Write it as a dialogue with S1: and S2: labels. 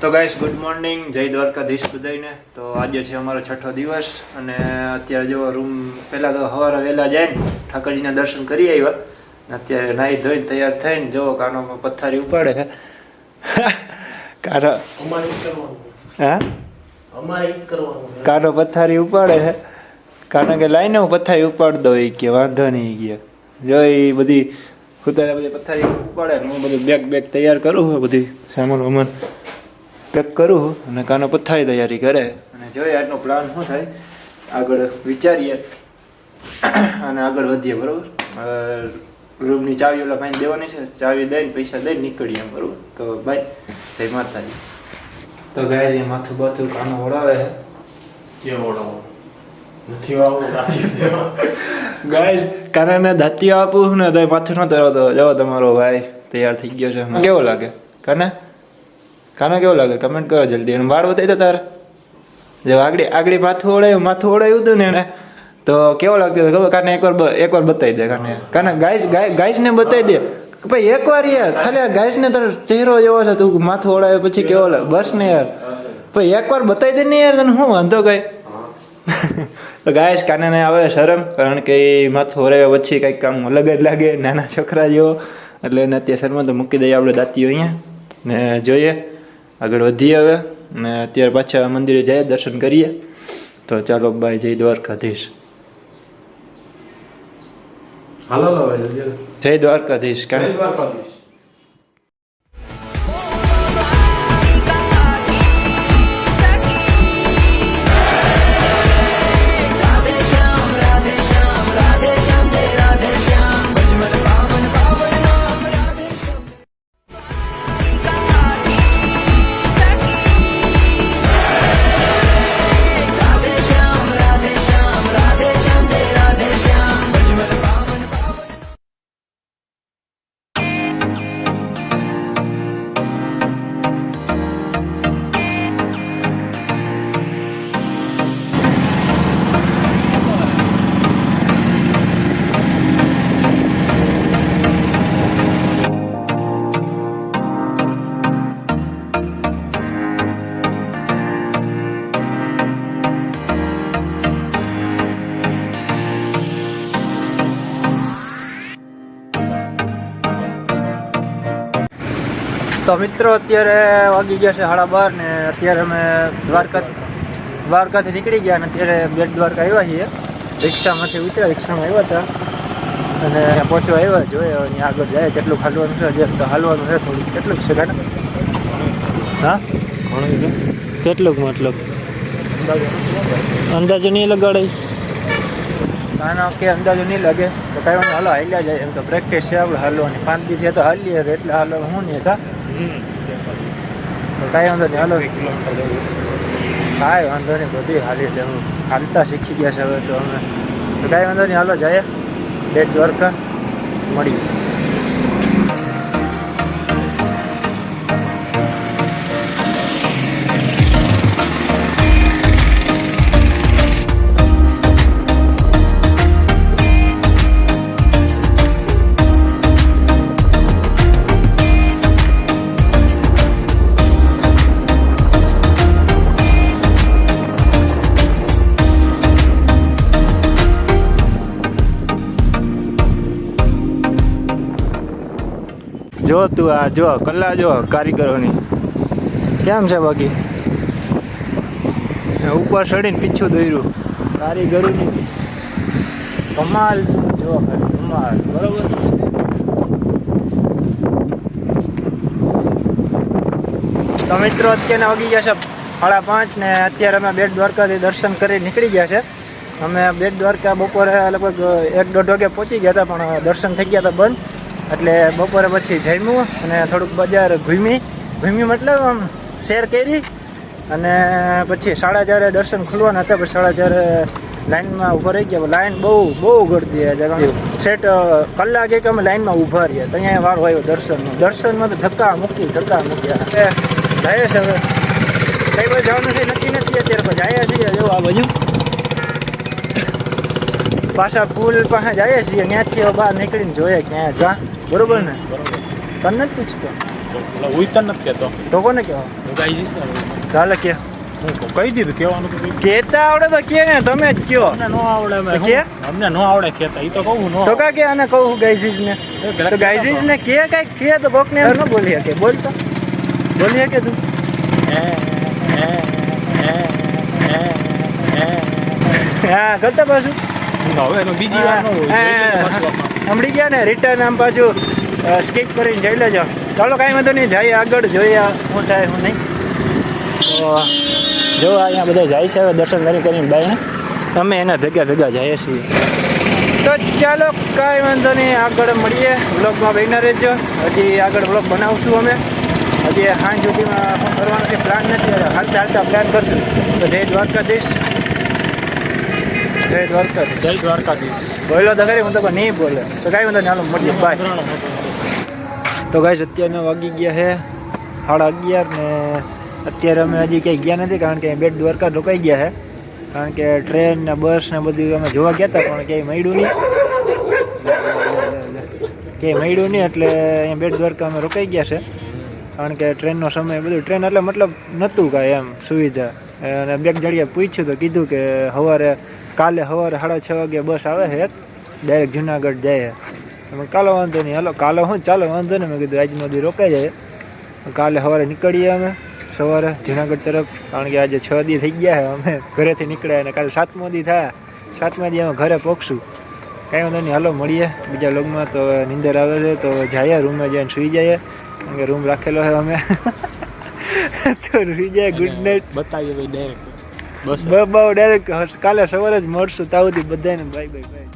S1: તો guys good morning, જય દ્વારકાધીશ બધાને। તો આજે છે અમારો છઠ્ઠો દિવસ અને અત્યારે જો રૂમ પહેલાં તો સવારે વહેલા જઈને ઠાકરજીના દર્શન કરી આવ્યા ને અત્યારે નાહી ધોઈને તૈયાર થઈને જો કાનોમાં પથારી ઉપાડે છે કાનો પથારી ઉપાડે છે। કાનો કે લાઈને હું પથારી ઉપાડ દો એ કે વાંધો નહીં ગયા જો એ બધી ખુદા બધી પથારી ઉપાડે ને હું બધું બેગ તૈયાર કરું છું, બધી સામાન વામાન પેક કરું અને કાનો પથારી તૈયારી કરે અને જોઈએ આજનો પ્લાન શું થાય આગળ વિચારીએ અને આગળ વધીએ બરાબર। રૂમની ચાવી ઓલા ભાઈને દેવાની છે, ચાવી દઈને પૈસા દઈને નીકળીએ એમ બરાબર। તો ભાઈ જય માતાજી। તો ગાય માથું બાથું કાનો ઓળાવે છે ગાય કાનાને દાંતીઓ આપું ને તો માથું ન તરો તો જાઓ તમારો ભાઈ તૈયાર થઈ ગયો છે। કેવો લાગે કાનો કેવો લાગે કમેન્ટ કરો જલ્દી। અને વાળ બતાવી તો તારે જો આગળ માથું ઓળાયું હતું ને એને તો કેવો લાગતો ખબર? કાને એકવાર બતાવી દે કાને ગાઈસ ને બતાવી દે ભાઈ એકવાર યાર ખાલી ગાઈસ ને તારો ચહેરો જેવો છે, તું માથું ઓળાવે પછી કેવો લાગે બસ ને યાર ભાઈ એકવાર બતાવી દે ને યાર, તને શું વાંધો કઈ? તો ગાઈસ કાને આવે શરમ, કારણ કે એ માથું ઓળાવ્યા પછી કંઈક કામ અલગ જ લાગે નાના છોકરા જેવો, એટલે એને અત્યારે શરમ તો મૂકી દઈએ આપણે દાંતીઓ અહીંયા ને જોઈએ આગળ વધીએ હવે ને અત્યારે પાછા મંદિરે જઈએ દર્શન કરીએ। તો ચાલો બાય, જય દ્વારકાધીશ। જય દ્વારકાધીશ। તો મિત્રો અત્યારે વાગી ગયા છે 12:30 ને અત્યારે અમે દ્વારકાથી નીકળી ગયા અને અત્યારે બેટ દ્વારકા આવ્યા છીએ। રિક્ષામાંથી ઉતર્યા, રિક્ષામાં આવ્યા હતા અને પહોંચવા આવ્યા જોઈએ હવે આગળ જાય કેટલું હાલવાનું છે, હજી તો હાલવાનું છે થોડું। કેટલું છે કાને? હા કેટલુંક મતલબ અંદાજો નહીં લગાડાય કાનો કે અંદાજો નહીં લાગે તો કાંઈ વાંધો હાલો હાલ્યા જાય, એમ તો પ્રેક્ટિસ છે આપણે હાલવાની 5 દિવસ તો હાલીએ એટલે હાલવાનું શું નહીં હતા કાંઈ વાંધો નહીં હાલો કાંઈ વાંધો નહીં બધી હાલી છે, હાલતા શીખી ગયા છે હવે તો અમે તો કાંઈ વાંધો નહીં હાલો જાય બેટ દ્વારકા મળીએ। જો તું આ જો કલા જો કારીગરોની કેમ છે, બાકી ઉપર ચડીને પીછું દોર્યું કારીગરોની કમાલ જો કમાલ બરોબર। તો મિત્રો અત્યારે વાગી ગયા છે 5:30 ને અત્યારે અમે બેટ દ્વારકાથી દર્શન કરી નીકળી ગયા છે। અમે બેટ દ્વારકા બપોરે લગભગ 1-1:30 વાગે પહોંચી ગયા હતા પણ દર્શન થઈ ગયા હતા બંધ, એટલે બપોરે પછી જમ્યું અને થોડુંક બજાર ઘૂમી મતલબ આમ શેર કરી અને પછી 4:30 દર્શન ખુલવાના હતા, પછી 4:30 લાઈનમાં ઊભા રહી ગયા। લાઈન બહુ ગળદી છે, સેટ કલાક એક અમે લાઈનમાં ઊભા રહ્યા, ત્યાં વારો આવ્યો દર્શનમાં તો ધક્કા મૂક્યા જાય છે। હવે કઈ બાજુ જવાનું છે નક્કી નથી અત્યારે, પછી આવ્યા છીએ જો આ બાજુ પાછા પુલ પાસે જઈએ છીએ, ત્યાંથી બહાર નીકળીને જોઈએ ક્યાં જા બરોબર ને? તને જ પૂછતો
S2: એટલે ઉઈતર નથી કહેતો.
S1: તો કોને કહેવા?
S2: હું ગાઈ જઈશ ને
S1: ચાલે કે
S2: હું કહી દીધું કહેવાનું તો
S1: કહેતા આવડે તો કે ને તમે જ કયો.
S2: અમને નો આવડે
S1: તો કે?
S2: અમને નો આવડે કહેતા એ તો કહું નો
S1: તો કા કે આને કહું ગાઈઝીસ ને તો ગાઈઝીસ ને કે કઈ કે તો કોક ને ન બોલી શકે બોલ તો બોલી શકે તું હા કરતા પાછું
S2: હવે તો બીજી વાર નો
S1: હમણાં ગયા ને રિટર્ન આમ પાછું સ્કીપ કરીને જઈ લેજો. ચાલો કાંઈ વાંધો નહીં જઈએ આગળ જોઈએ શું થાય શું નહીં. તો જો અહીંયા બધા જાય છે હવે દર્શન કરીને બાઈને અમે એના ભેગા જઈએ છીએ. તો ચાલો કાંઈ વાંધો નહીં આગળ મળીએ વ્લોગમાં બહીને રહેજો. હજી આગળ વ્લોગ બનાવશું અમે. હજી સાંજ સુધીમાં શું કરવાનું છે પ્લાન નથી હાલતા પ્લાન કરશું. તો જય દ્વારકાધીશ. જય દ્વારકાધીશ બોલો તો ખરી હું તો નહીં બોલે તો કાંઈ વાંધો નહીં હાલો મળીએ બાય. તો ગાઈસ અત્યારના વાગી ગયા છે 11:30 ને અત્યારે અમે હજી ક્યાંય ગયા નથી કારણ કે બેટ દ્વારકા રોકાઈ ગયા છે કારણ કે ટ્રેન ને બસ ને બધું અમે જોવા ગયા હતા પણ ક્યાંય મળ્યું નહીં એટલે અહીંયા બેટ દ્વારકા અમે રોકાઈ ગયા છે કારણ કે ટ્રેનનો સમય બધું ટ્રેન એટલે મતલબ નહોતું કાંઈ એમ સુવિધા. અને બેગ જડિયા પૂછ્યું તો કીધું કે કાલે સવારે 6:30 વાગે બસ આવે છે ડાયરેક્ટ જુનાગઢ જાય છે. કાલે વાંધો નહીં હાલો કાલે ચાલો વાંધો નહીં મેં કીધું આજનો દી રોકાઈ જાય. કાલે સવારે નીકળીએ અમે સવારે જુનાગઢ તરફ કારણ કે આજે 6 દી થઈ ગયા છે અમે ઘરેથી નીકળ્યા અને કાલે 7મો દી થયા. 7મા દી અમે ઘરે પહોંચશું. કાંઈ વાંધો નહીં હાલો મળીએ બીજા લોગમાં. તો નીંદર આવે છે તો જઈએ રૂમે જઈને સૂઈ જઈએ કારણ કે રૂમ રાખેલો છે અમે તો સૂઈ જાય. ગુડ નાઇટ
S2: બતાવીએ ભાઈ ડાયરેક્ટ બસ
S1: ડાયરેક્ટ કાલે સવારે જ મળશું તાવથી બધાને બાય બાય બાય.